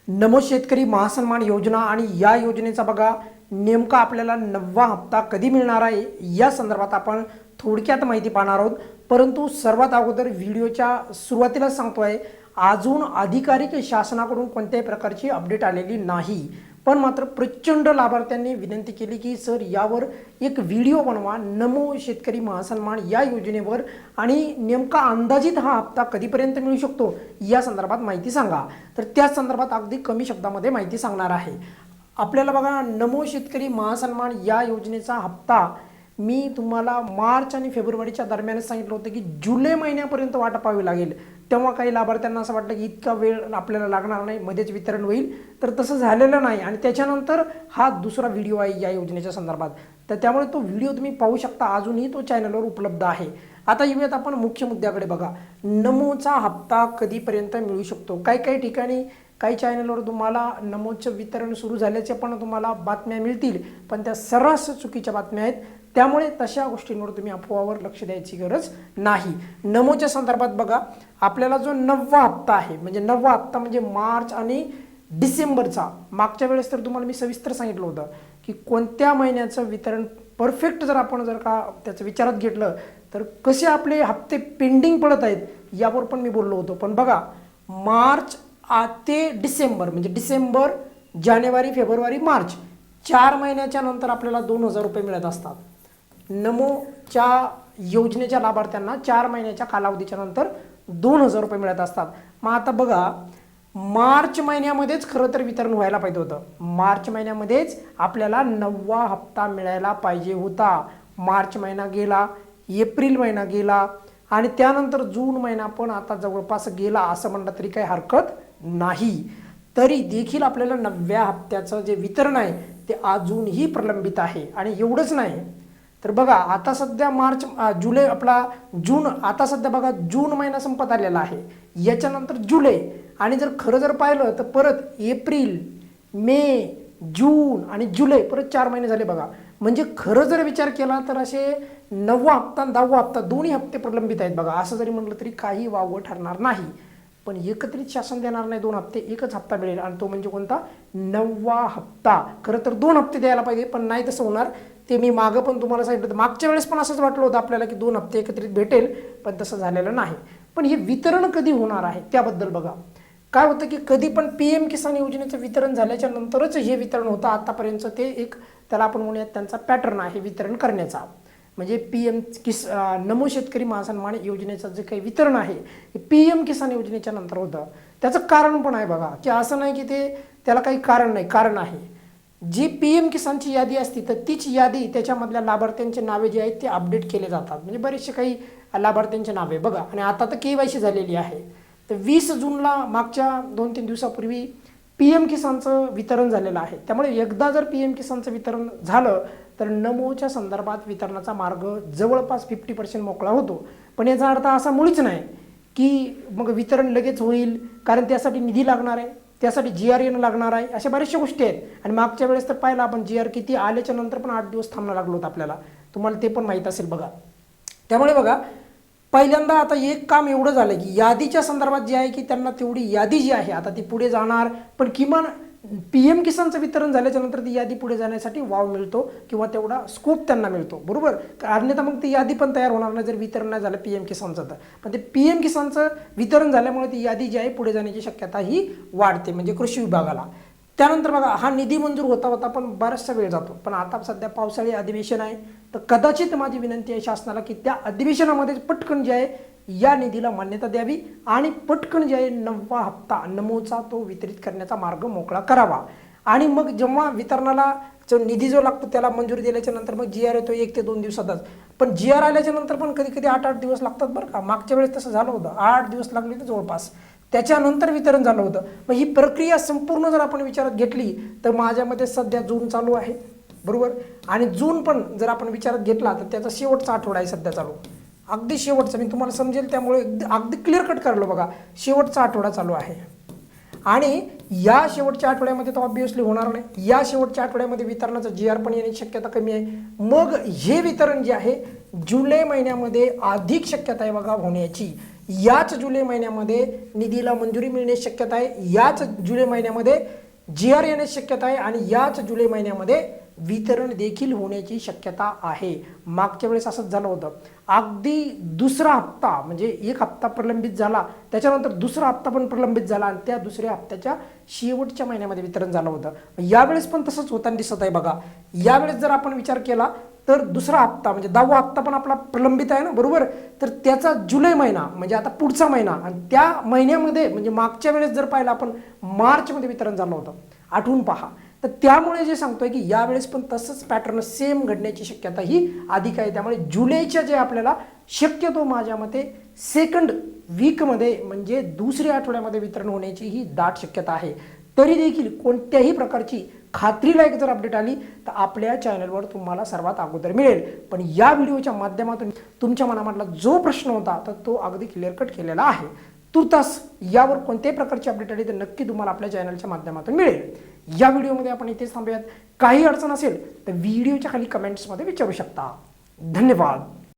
नमो शेतकरी महासन्मान योजना आणि या योजनेचा बघा नेमका आपल्याला 9वा हप्ता कधी मिळणार आहे या संदर्भात आपण थोडक्यात माहिती पाहणार आहोत। परंतु सर्वात अगोदर व्हिडिओच्या सुरुवातीला सांगतोय अजून अधिकारिक शासनाकडून कोणत्याही प्रकारची अपडेट आलेली नाही, पण मात्र प्रचंड लाभार्थ्यांनी विनंती केली की सर यावर एक व्हिडिओ बनवा नमो शेतकरी महासन्मान या योजनेवर आणि नेमका अंदाजित हा हप्ता कधीपर्यंत मिळू शकतो या संदर्भात माहिती सांगा। तर त्या संदर्भात अगदी कमी शब्दामध्ये माहिती सांगणार आहे। आपल्याला बघा नमो शेतकरी महासन्मान या योजनेचा हप्ता मी तुम्हाला मार्च आणि फेब्रुवारीच्या दरम्यान सांगितलं होतं की जुलै महिन्यापर्यंत वाट पाहावी लागेल। तेव्हा काही लाभार्थ्यांना असं वाटलं की इतका वेळ आपल्याला लागणार नाही, मध्येच वितरण होईल, तर तसं झालेलं नाही आणि त्याच्यानंतर हा दुसरा व्हिडिओ आहे या योजनेच्या संदर्भात, तर त्यामुळे तो व्हिडिओ तुम्ही पाहू शकता, अजूनही तो चॅनलवर उपलब्ध आहे। आता येऊयात आपण मुख्य मुद्द्याकडे। बघा नमोचा हप्ता कधीपर्यंत मिळू शकतो। काही ठिकाणी काही चॅनलवर तुम्हाला नमोचं वितरण सुरू झाल्याचे पण तुम्हाला बातम्या मिळतील, पण त्या सर्रास चुकीच्या बातम्या आहेत, त्यामुळे तशा गोष्टींवर तुम्ही अफवावर लक्ष द्यायची गरज नाही। नमोच्या संदर्भात बघा आपल्याला जो 9वा हप्ता आहे, म्हणजे 9वा हप्ता म्हणजे मार्च आणि डिसेंबरचा, मागच्या वेळेस तर तुम्हाला मी सविस्तर सांगितलं होतं की कोणत्या महिन्याचं वितरण परफेक्ट जर आपण का त्याचं विचारात घेतलं तर कसे आपले हप्ते पेंडिंग पडत आहेत यावर पण मी बोललो होतो। पण बघा मार्च ते डिसेंबर म्हणजे डिसेंबर, जानेवारी, फेब्रुवारी, मार्च 4 महिन्याच्या नंतर आपल्याला 2000 रुपये मिळत असतात। नमोच्या योजनेच्या लाभार्थ्यांना 4 महिन्याच्या कालावधीच्या नंतर 2000 रुपये मिळत असतात। मग आता बघा मार्च महिन्यामध्येच खरं तर वितरण व्हायला पाहिजे होतं, मार्च महिन्यामध्येच आपल्याला 9वा हप्ता मिळायला पाहिजे होता। मार्च महिना गेला, एप्रिल महिना गेला आणि त्यानंतर जून महिना पण आता जवळपास गेला असं म्हणलं तरी काही हरकत नाही। तरी देखील आपल्याला 9व्या हप्त्याचं जे वितरण आहे ते अजूनही प्रलंबित आहे। आणि एवढंच नाही तर बघा आता सध्या जुलै आपला जून, आता सध्या बघा जून महिना संपत आलेला आहे, याच्यानंतर जुलै आणि जर खरं जर पाहिलं तर परत एप्रिल, मे, जून आणि जुलै परत 4 महिने झाले बघा। म्हणजे खरं जर विचार केला तर असे 9वा हप्ता आणि 10वा हप्ता दोन्ही हप्ते प्रलंबित आहेत बघा। असं जरी म्हटलं तरी काही वावगं ठरणार नाही, पण एकत्रित शासन देणार नाही 2 हप्ते, एकच हप्ता मिळेल आणि तो म्हणजे कोणता 9वा हप्ता। खरं तर 2 हप्ते द्यायला पाहिजे, पण नाही तसं होणार। ते मी मागं पण तुम्हाला सांगितलं होतं, मागच्या वेळेस पण असंच वाटलं होतं आपल्याला की 2 हप्ते एकत्रित भेटेल, पण तसं झालेलं नाही। पण हे वितरण कधी होणार आहे त्याबद्दल बघा काय होतं की कधी पण PM किसान योजनेचं वितरण झाल्याच्या नंतरच हे वितरण होतं आतापर्यंत। ते एक त्याला आपण म्हणूयात त्यांचा पॅटर्न आहे वितरण करण्याचा, म्हणजे नमो शेतकरी महासन्मान योजनेचं जे काही वितरण आहे हे PM किसान योजनेच्या नंतर होतं। त्याचं कारण पण आहे बघा, की असं नाही की त्याला काही कारण नाही, कारण आहे। जी PM किसानची यादी असते तर तीच यादी त्याच्यामधल्या लाभार्थ्यांचे नावे जे आहेत ते अपडेट केले जातात, म्हणजे बरेचसे काही लाभार्थ्यांचे नावे बघा। आणि आता तर KYC झालेली आहे, तर 20 जूनला मागच्या 2-3 दिवसापूर्वी PM किसानचं वितरण झालेलं आहे। त्यामुळे एकदा जर PM किसानचं वितरण झालं तर नमोच्या संदर्भात वितरणाचा मार्ग जवळपास 50% मोकळा होतो। पण याचा अर्थ असा मुळीच नाही की मग वितरण लगेच होईल, कारण त्यासाठी निधी लागणार आहे, त्यासाठी GR येणं लागणार आहे, अशा बऱ्याचशा गोष्टी आहेत। आणि मागच्या वेळेस तर पाहिलं आपण GR किती आल्याच्या नंतर पण 8 दिवस थांबणं लागलं होतं आपल्याला, तुम्हाला ते पण माहीत असेल बघा। त्यामुळे बघा पहिल्यांदा आता एक काम एवढं झालं की यादीच्या संदर्भात जे आहे की त्यांना तेवढी यादी जी आहे आता ती पुढे जाणार, पण किमान PM किसानचं वितरण झाल्याच्या नंतर ती यादी पुढे जाण्यासाठी वाव मिळतो किंवा तेवढा स्कोप त्यांना मिळतो, बरोबर। अन्यथा मग ती यादी पण तयार होणार नाही जर वितरण नाही झालं PM किसानचं तर। पण ते PM किसानचं वितरण झाल्यामुळे ती यादी जी आहे पुढे जाण्याची शक्यता ही वाढते, म्हणजे कृषी विभागाला। त्यानंतर बघा हा निधी मंजूर होता होता पण बराचसा वेळ जातो। पण आता सध्या पावसाळी अधिवेशन आहे, तर कदाचित माझी विनंती आहे शासनाला की त्या अधिवेशनामध्ये पटकन जे आहे या निधीला मान्यता द्यावी आणि पटकन जे आहे 9वा हप्ता नमोचा तो वितरित करण्याचा मार्ग मोकळा करावा। आणि मग जेव्हा वितरणाला जो निधी जो लागतो त्याला मंजुरी दिल्याच्या नंतर मग GR येतो 1 ते 2 दिवसातच, पण GR आल्याच्या नंतर पण कधी 8-8 दिवस लागतात बरं का। मागच्या वेळेस तसं झालं होतं, 8 दिवस लागले होते जवळपास, त्याच्यानंतर वितरण झालं होतं। मग ही प्रक्रिया संपूर्ण जर आपण विचारात घेतली तर माझ्यामध्ये सध्या जून चालू आहे, बरोबर। आणि जून पण जर आपण विचारात घेतला तर त्याचा शेवटचा आठवडा आहे सध्या चालू, अगदी शेवटचा, मी तुम्हाला समजेल त्यामुळे अगदी क्लिअर कट करलो बघा, शेवटचा आठवडा चालू आहे। आणि या शेवटच्या आठवड्यामध्ये तर ऑब्व्हियसली होणार नाही, या शेवटच्या आठवड्यामध्ये वितरणाचा GR पण येण्याची शक्यता कमी आहे। मग हे वितरण जे आहे जुलै महिन्यामध्ये अधिक शक्यता आहे बघा होण्याची। याच जुलै महिन्यामध्ये निधीला मंजुरी मिळण्याची शक्यता आहे, याच जुलै महिन्यामध्ये GR येण्याची शक्यता आहे आणि याच जुलै महिन्यामध्ये वितरण देखील होण्याची शक्यता आहे. मागच्या वेळेस असंच झालं होतं, अगदी दुसरा हप्ता म्हणजे एक हप्ता प्रलंबित झाला, त्याच्यानंतर दुसरा हप्ता पण प्रलंबित झाला आणि त्या दुसऱ्या हप्त्याच्या शेवटच्या महिन्यामध्ये वितरण झालं होतं. यावेळेस पण तसंच होताना दिसत आहे बघा. यावेळेस जर आपण विचार केला तर दुसरा हप्ता म्हणजे 10वा हप्ता पण आपला प्रलंबित आहे ना, बरोबर. तर त्याचा जुलै महिना म्हणजे आता पुढचा महिना आणि त्या महिन्यामध्ये म्हणजे मागच्या वेळेस जर पाहिलं आपण मार्चमध्ये वितरण झालं होतं, आठवून पहा. तर त्यामुळे जे सांगतोय की यावेळेस पण तसंच पॅटर्न सेम घडण्याची शक्यता ही अधिक आहे. त्यामुळे जुलैच्या जे आपल्याला शक्यतो माझ्या मते सेकंड वीकमध्ये म्हणजे दुसऱ्या आठवड्यामध्ये वितरण होण्याची ही दाट शक्यता आहे. तरी देखील कोणत्याही प्रकारची खात्रीलायक जर अपडेट आली तर आपल्या चॅनलवर तुम्हाला सर्वात अगोदर मिळेल. पण या व्हिडिओच्या माध्यमातून तुमच्या मनामधला जो प्रश्न होता तर तो अगदी क्लिअर कट केलेला आहे. तुर्तास यावर कोणत्याही प्रकारची अपडेट आली तर नक्की तुम्हाला आपल्या चॅनलच्या माध्यमातून मिळेल. या व्हिडिओमध्ये आपण इथेच थांबूयात. काही अडचण असेल तर व्हिडिओच्या खाली कमेंट्समध्ये विचारू शकता. धन्यवाद.